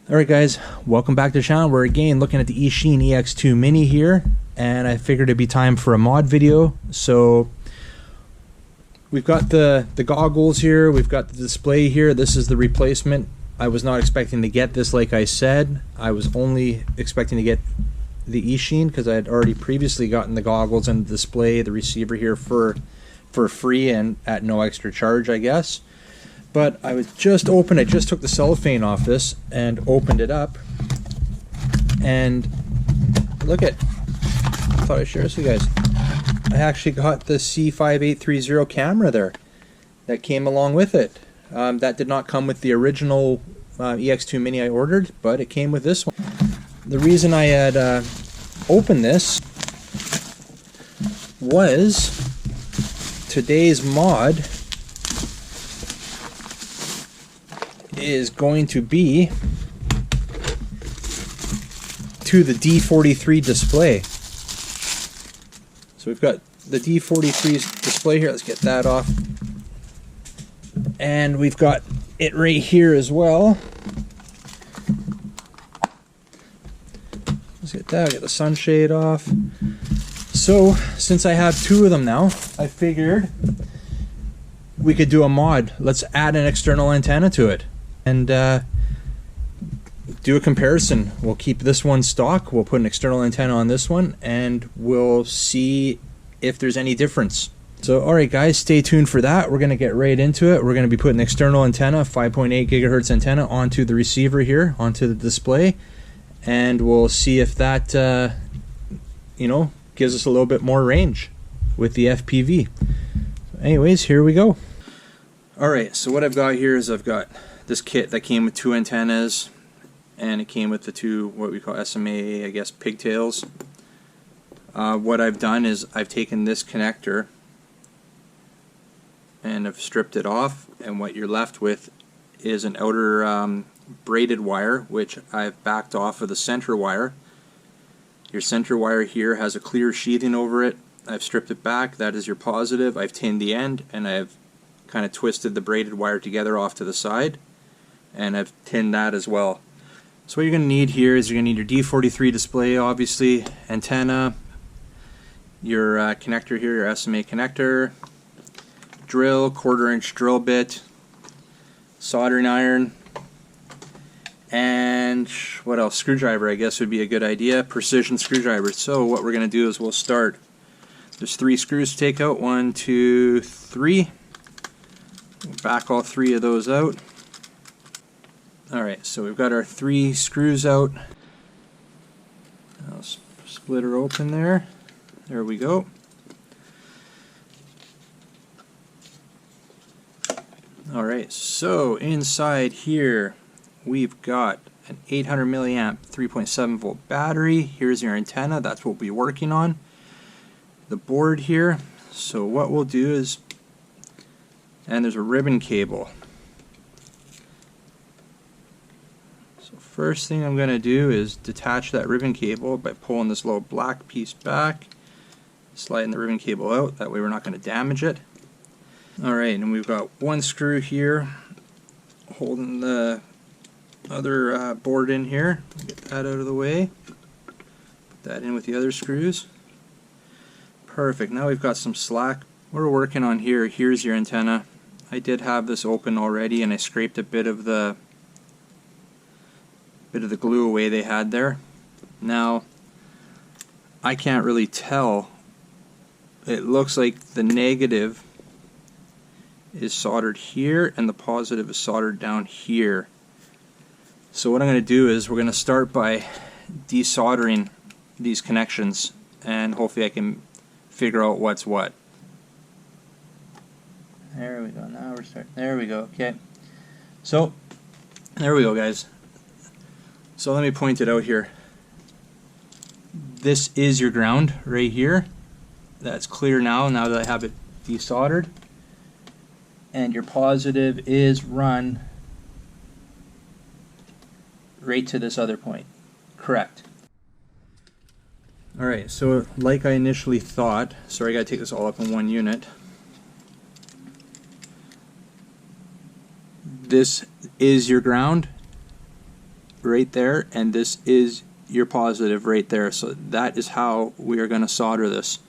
Alright guys, welcome back to the channel. We're again looking at the Eachine EX2Mini here, and I figured it'd be time for a mod video. So we've got the goggles here, we've got the display here. This is the replacement. I was not expecting to get this, like I said. I was only expecting to get the Eachine because I had already previously gotten the goggles and the display, the receiver here for free and at no extra charge, I guess. But I just took the cellophane off this and opened it up, and look at, I thought I'd share this with you guys. I actually got the C5830 camera there that came along with it. That did not come with the original EX2Mini I ordered, but it came with this one. The reason I had opened this was today's mod is going to be to the D43 display. So we've got the D43 display here. Let's get that off. And we've got it right here as well. Let's get that, get the sunshade off. So since I have two of them now, I figured we could do a mod. Let's add an external antenna to it and do a comparison. We'll keep this one stock, we'll put an external antenna on this one, and we'll see if there's any difference. So alright guys, stay tuned for that. We're going to get right into it. We're going to be putting an external antenna, 5.8 gigahertz antenna, onto the receiver here, onto the display, and we'll see if that gives us a little bit more range with the FPV. So anyways, here we go. Alright, so what I've got here is I've got this kit that came with two antennas, and it came with the two, what we call SMA, I guess, pigtails. What I've done is I've taken this connector and I've stripped it off, and what you're left with is an outer braided wire, which I've backed off of the center wire. Your center wire here has a clear sheathing over it. I've stripped it back. That is your positive. I've tinned the end, and I've kind of twisted the braided wire together off to the side, and I've tinned that as well. So what you're going to need here is you're going to need your D43 display, obviously, antenna, your connector here, your SMA connector, drill, 1/4 inch drill bit, soldering iron, and what else? Screwdriver, I guess, would be a good idea. Precision screwdriver. So what we're going to do is we'll start. There's 3 screws to take out. 1, 2, 3. Back all 3 of those out. Alright, so we've got our 3 screws out. I'll split her open there. There we go. Alright, so inside here we've got an 800 milliamp 3.7 volt battery. Here's your antenna, that's what we'll be working on. The board here. So what we'll do is, and there's a ribbon cable. So first thing I'm going to do is detach that ribbon cable by pulling this little black piece back, sliding the ribbon cable out, that way we're not going to damage it. Alright, and we've got 1 screw here holding the other board in here. Get that out of the way. Put that in with the other screws. Perfect, now we've got some slack. What we're working on here, here's your antenna. I did have this open already, and I scraped a bit of the glue away they had there. Now I can't really tell. It looks like the negative is soldered here and the positive is soldered down here. So what I'm going to do is we're going to start by desoldering these connections, and hopefully I can figure out what's what. There we go. Now we're starting. There we go. Okay. So there we go, guys. So let me point it out here. This is your ground right here. That's clear now that I have it desoldered. And your positive is run right to this other point. Correct. Alright, so like I initially thought, sorry, I gotta take this all up in one unit. This is your ground right there, and this is your positive right there. So that is how we are going to solder this.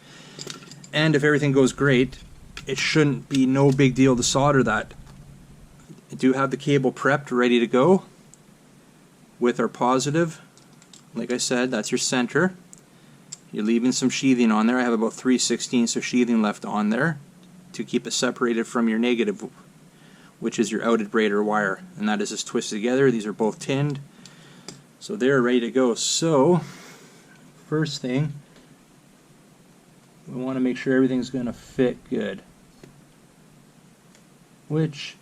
And if everything goes great, it shouldn't be no big deal to solder that. I do have the cable prepped, ready to go with our positive. Like I said, that's your center. You're leaving some sheathing on there. I have about 3/16 of sheathing left on there to keep it separated from your negative, which is your outed braid wire, and that is just twisted together. These are both tinned, so they're ready to go. So first thing, we want to make sure everything's going to fit good, which,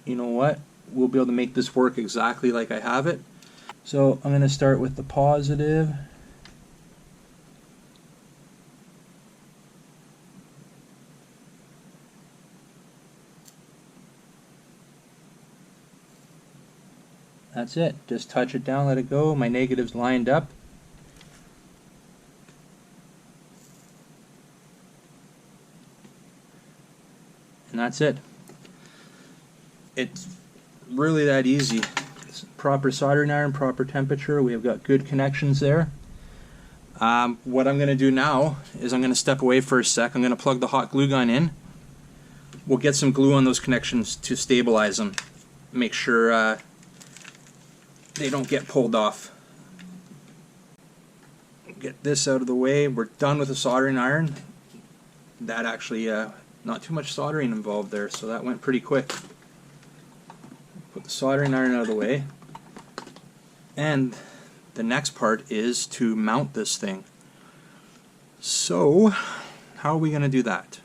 you know what, we'll be able to make this work exactly like I have it. So I'm going to start with the positive. That's it. Just touch it down, let it go. My negative's lined up. And that's it. It's really that easy. It's proper soldering iron, proper temperature. We have got good connections there. What I'm going to do now is I'm going to step away for a sec. I'm going to plug the hot glue gun in. We'll get some glue on those connections to stabilize them. Make sure they don't get pulled off. Get this out of the way. We're done with the soldering iron. That actually, not too much soldering involved there, so that went pretty quick. Put the soldering iron out of the way. And the next part is to mount this thing. So, how are we going to do that?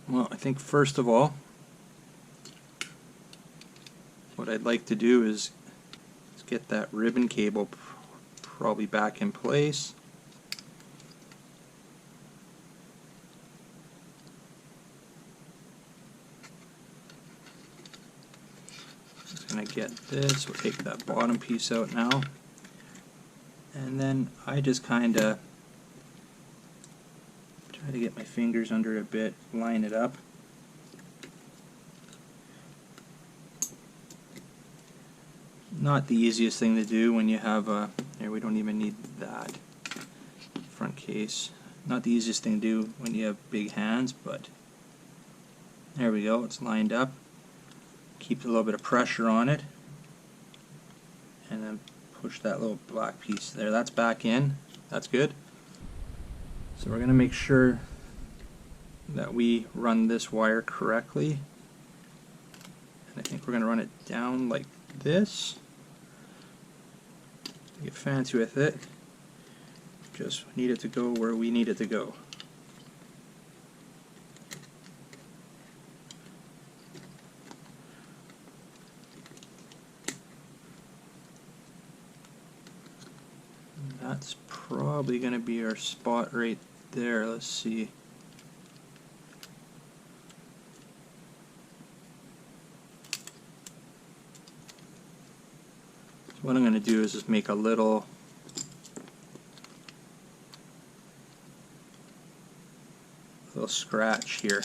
Well, I think first of all, what I'd like to do is get that ribbon cable probably back in place. Just going to get this. We'll take that bottom piece out now. And then I just kind of try to get my fingers under it a bit, line it up. Not the easiest thing to do when you have a, here, we don't even need that front case. Not the easiest thing to do when you have big hands, but there we go, it's lined up. Keep a little bit of pressure on it, and then push that little black piece there. That's back in. That's good. So we're going to make sure that we run this wire correctly. And I think we're going to run it down like this. Get fancy with it. Just need it to go where we need it to go. That's probably going to be our spot right there. Let's see. What I'm going to do is just make a little scratch here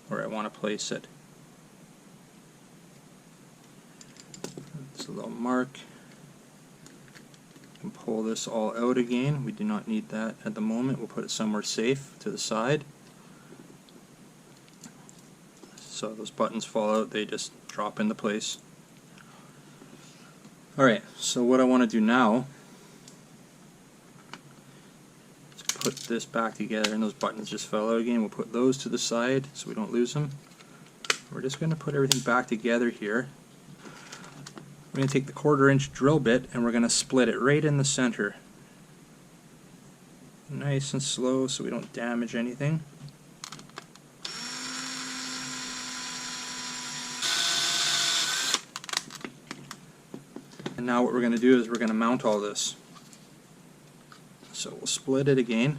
where I want to place it. It's a little mark. You can pull this all out again. We do not need that at the moment. We'll put it somewhere safe to the side. So those buttons fall out, they just drop into place. Alright, so what I want to do now is put this back together, and those buttons just fell out again. We'll put those to the side so we don't lose them. We're just going to put everything back together here. We're going to take the 1/4 inch drill bit and we're going to split it right in the center. Nice and slow so we don't damage anything. And now what we're going to do is we're going to mount all this. So we'll split it again.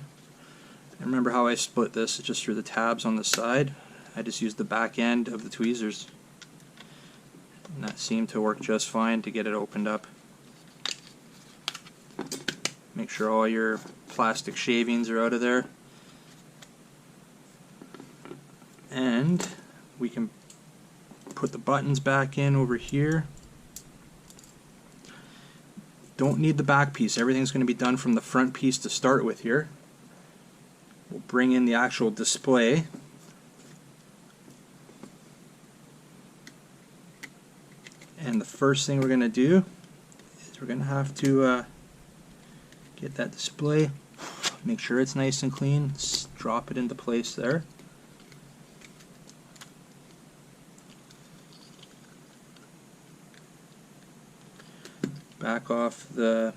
And remember how I split this? It's just through the tabs on the side. I just used the back end of the tweezers. And that seemed to work just fine to get it opened up. Make sure all your plastic shavings are out of there. And we can put the buttons back in over here. Don't need the back piece. Everything's going to be done from the front piece to start with here. We'll bring in the actual display. And the first thing we're going to do is we're going to have to get that display, make sure it's nice and clean, drop it into place there. Back off the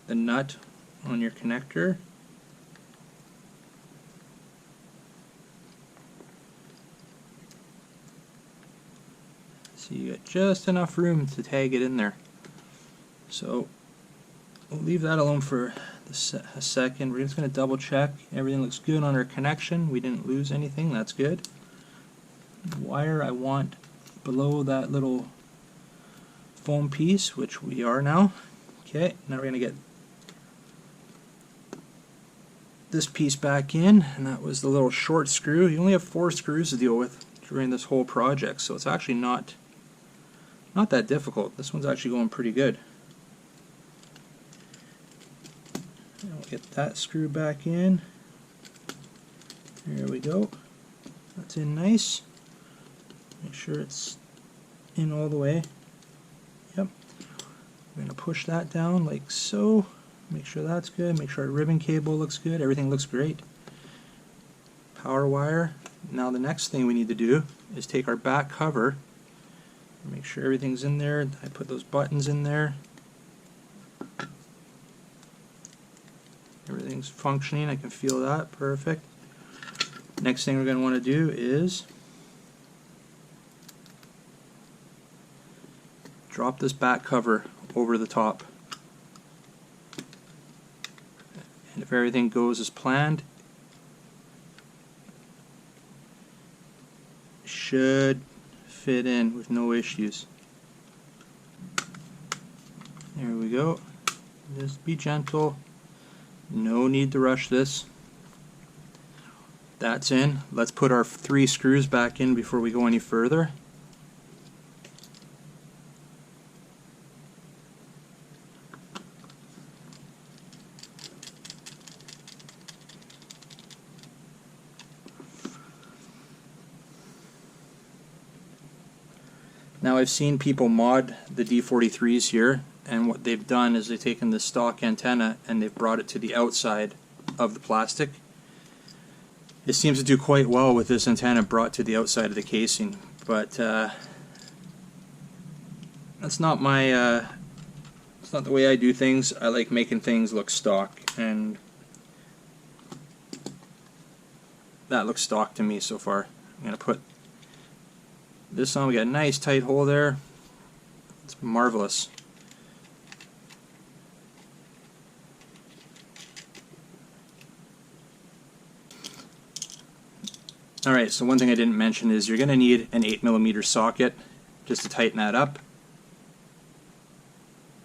nut on your connector. So you got just enough room to tag it in there. So we'll leave that alone for a second. We're just going to double check everything looks good on our connection. We didn't lose anything. That's good. The wire I want below that little foam piece, which we are now. Okay, now we're going to get this piece back in, and that was the little short screw. You only have 4 screws to deal with during this whole project, so it's actually not that difficult. This one's actually going pretty good. And we'll get that screw back in. There we go. That's in nice. Make sure it's in all the way. Yep. We're going to push that down like so. Make sure that's good. Make sure our ribbon cable looks good. Everything looks great. Power wire. Now the next thing we need to do is take our back cover. Make sure everything's in there. I put those buttons in there. Everything's functioning. I can feel that. Perfect. Next thing we're going to want to do is drop this back cover over the top. And if everything goes as planned, it should fit in with no issues. There we go. Just be gentle. No need to rush this. That's in. Let's put our 3 screws back in before we go any further. Now I've seen people mod the D43s here, and what they've done is they've taken the stock antenna and they've brought it to the outside of the plastic. It seems to do quite well with this antenna brought to the outside of the casing, but that's not my it's not the way I do things. I like making things look stock, and that looks stock to me so far. I'm going to put this on. We got a nice tight hole there. It's marvelous. Alright, so one thing I didn't mention is you're going to need an 8mm socket just to tighten that up.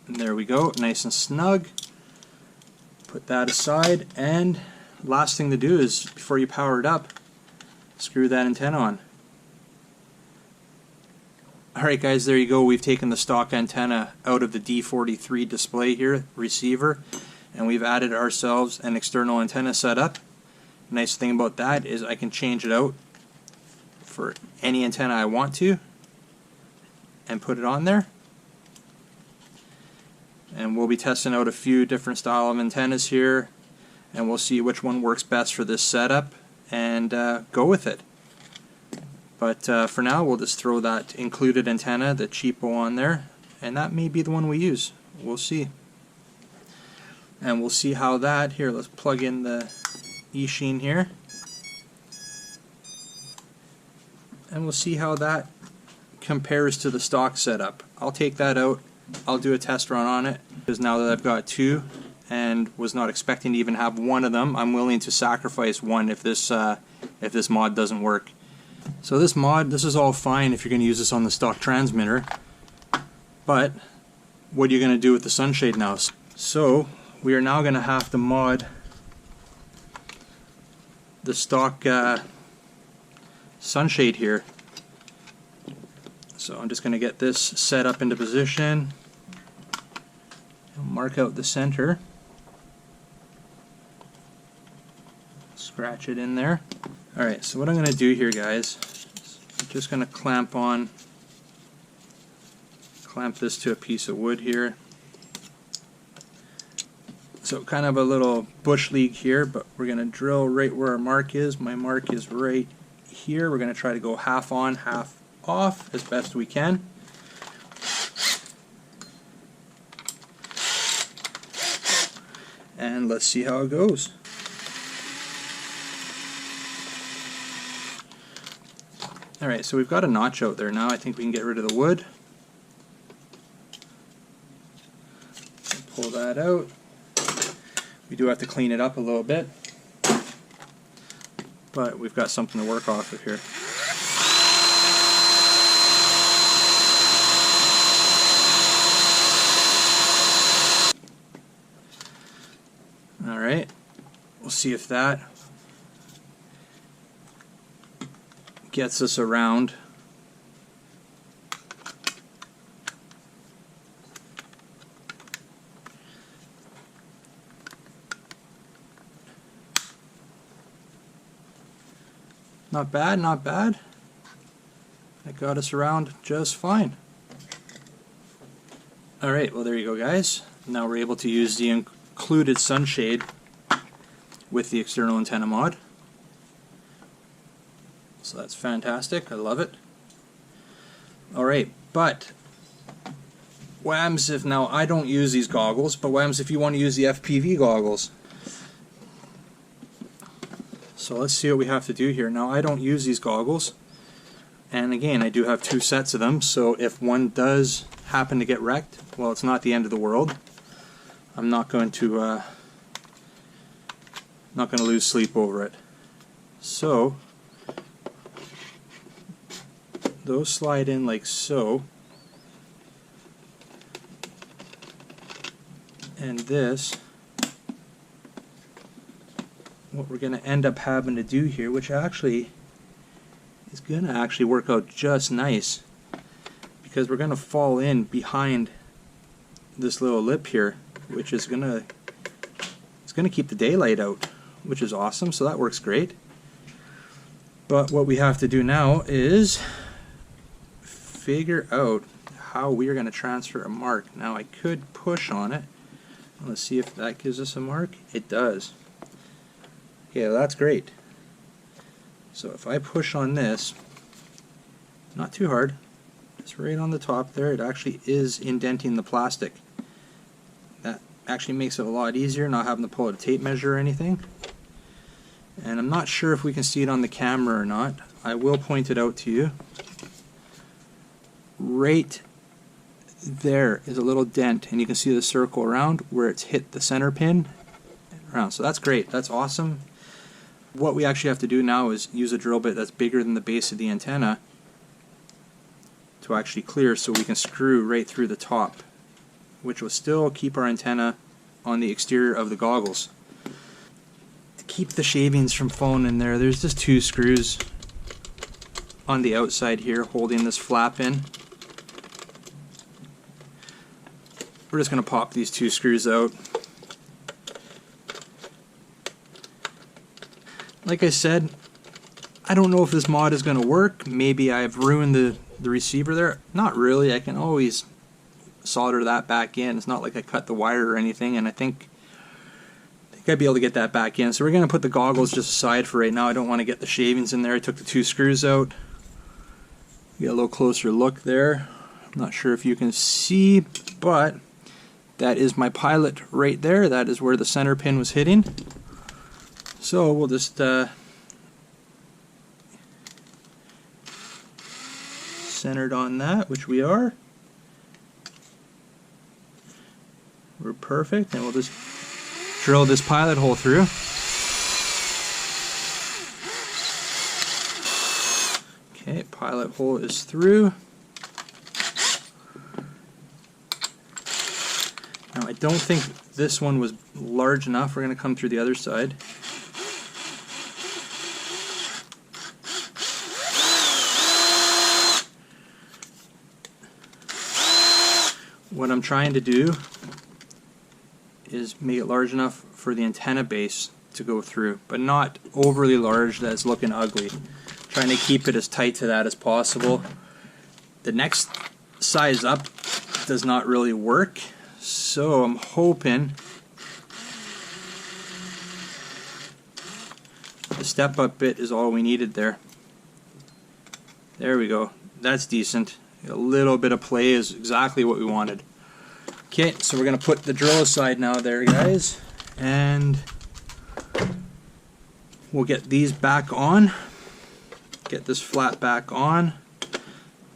And there we go, nice and snug. Put that aside, and last thing to do is, before you power it up, screw that antenna on. Alright guys, there you go. We've taken the stock antenna out of the D43 display here, receiver, and we've added ourselves an external antenna setup. Nice thing about that is I can change it out for any antenna I want to and put it on there. And we'll be testing out a few different style of antennas here, and we'll see which one works best for this setup and go with it. But for now, we'll just throw that included antenna, the cheapo, on there, and that may be the one we use. We'll see. And we'll see how that, here, let's plug in the Eachine here, and we'll see how that compares to the stock setup. I'll take that out, I'll do a test run on it, because now that I've got 2 and was not expecting to even have one of them, I'm willing to sacrifice one if this mod doesn't work. So this mod, this is all fine if you're going to use this on the stock transmitter, but what are you going to do with the sunshade now? So we are now going to have to mod the stock sunshade here. So I'm just going to get this set up into position, Mark out the center. Scratch it in there. Alright, so what I'm going to do here, guys, is I'm just going to clamp this to a piece of wood here. So kind of a little bush league here, but we're going to drill right where our mark is. My mark is right here. We're going to try to go half on, half off as best we can. And let's see how it goes. Alright, so we've got a notch out there now. I think we can get rid of the wood. Pull that out. We do have to clean it up a little bit, but we've got something to work off of here. Alright, we'll see if that gets us around. Not bad, not bad. That got us around just fine. Alright, well there you go, guys. Now we're able to use the included sunshade with the external antenna mod. So that's fantastic, I love it. Alright, but what happens if now I don't use these goggles, but what happens if you want to use the FPV goggles? So let's see what we have to do here. Now I don't use these goggles, and again I do have two sets of them, so if one does happen to get wrecked, well, it's not the end of the world. I'm not going to lose sleep over it. So those slide in like so, and this, what we're going to end up having to do here, which actually is going to actually work out just nice, because we're going to fall in behind this little lip here, which is going to keep the daylight out, which is awesome, so that works great. But what we have to do now is figure out how we are going to transfer a mark. Now I could push on it. Let's see if that gives us a mark. It does. Okay, well, that's great. So if I push on this, not too hard, just right on the top there, it actually is indenting the plastic. That actually makes it a lot easier, not having to pull out a tape measure or anything. And I'm not sure if we can see it on the camera or not. I will point it out to you. Right there is a little dent, and you can see the circle around where it's hit the center pin around. So that's great, that's awesome. What we actually have to do now is use a drill bit that's bigger than the base of the antenna to actually clear, so we can screw right through the top, which will still keep our antenna on the exterior of the goggles. To keep the shavings from falling in there, there's just two screws on the outside here holding this flap in. We're just going to pop these two screws out. Like I said, I don't know if this mod is going to work. Maybe I've ruined the receiver there. Not really. I can always solder that back in. It's not like I cut the wire or anything, and I think I'd be able to get that back in. So we're going to put the goggles just aside for right now. I don't want to get the shavings in there. I took the two screws out. Get a little closer look there. I'm not sure if you can see, but that is my pilot right there. That is where the center pin was hitting. So we'll just centered on that, which we are. We're perfect, and we'll just drill this pilot hole through. Okay, pilot hole is through. Now I don't think this one was large enough. We're going to come through the other side. What I'm trying to do is make it large enough for the antenna base to go through, but not overly large that it's looking ugly. Trying to keep it as tight to that as possible. The next size up does not really work, so I'm hoping the step up bit is all we needed there. There we go. That's decent. A little bit of play is exactly what we wanted. Okay, so we're going to put the drill aside now there, guys, and we'll get these back on. Get this flat back on.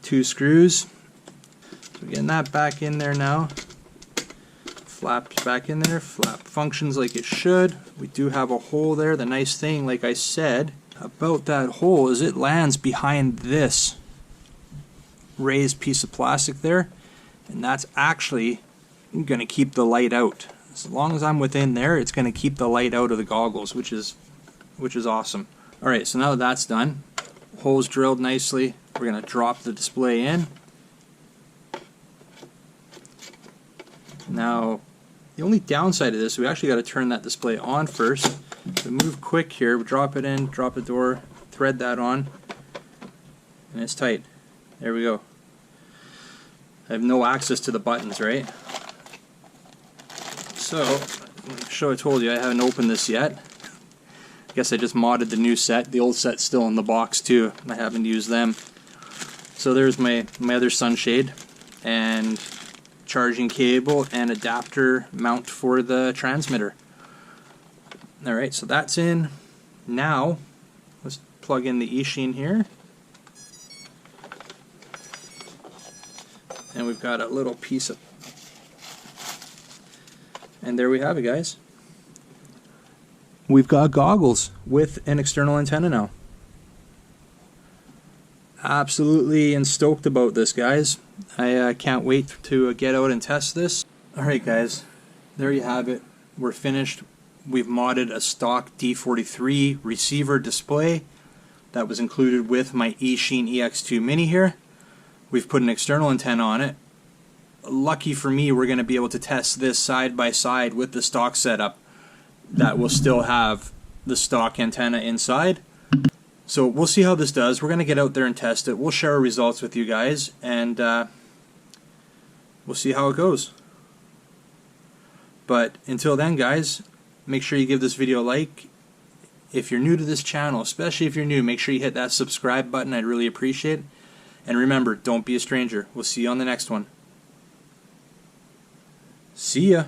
2 screws. So getting that back in there now. Flaps back in there. Flap functions like it should. We do have a hole there. The nice thing, like I said, about that hole is it lands behind this raised piece of plastic there, and that's actually going to keep the light out. As long as I'm within there, it's going to keep the light out of the goggles, which is awesome. Alright, so now that that's done, holes drilled nicely, we're going to drop the display in. Now, the only downside of this, we actually got to turn that display on first. So move quick here, we drop it in, drop the door, thread that on, and it's tight. There we go. I have no access to the buttons, right? So, I'm sure I told you I haven't opened this yet. I guess I just modded the new set. The old set's still in the box too. I haven't used them. So there's my other sunshade and charging cable and adapter mount for the transmitter. Alright, so that's in. Now, let's plug in the Eachine here. And we've got a little piece of, and there we have it, guys. We've got goggles with an external antenna now. Absolutely and stoked about this, guys. I can't wait to get out and test this. Alright guys, there you have it. We're finished. We've modded a stock D43 receiver display that was included with my Eachine EX2Mini here. We've put an external antenna on it. Lucky for me, we're going to be able to test this side by side with the stock setup that will still have the stock antenna inside. So we'll see how this does. We're going to get out there and test it. We'll share our results with you guys, and we'll see how it goes. But until then, guys, make sure you give this video a like. If you're new to this channel, especially if you're new, make sure you hit that subscribe button. I'd really appreciate it. And remember, don't be a stranger. We'll see you on the next one. See ya.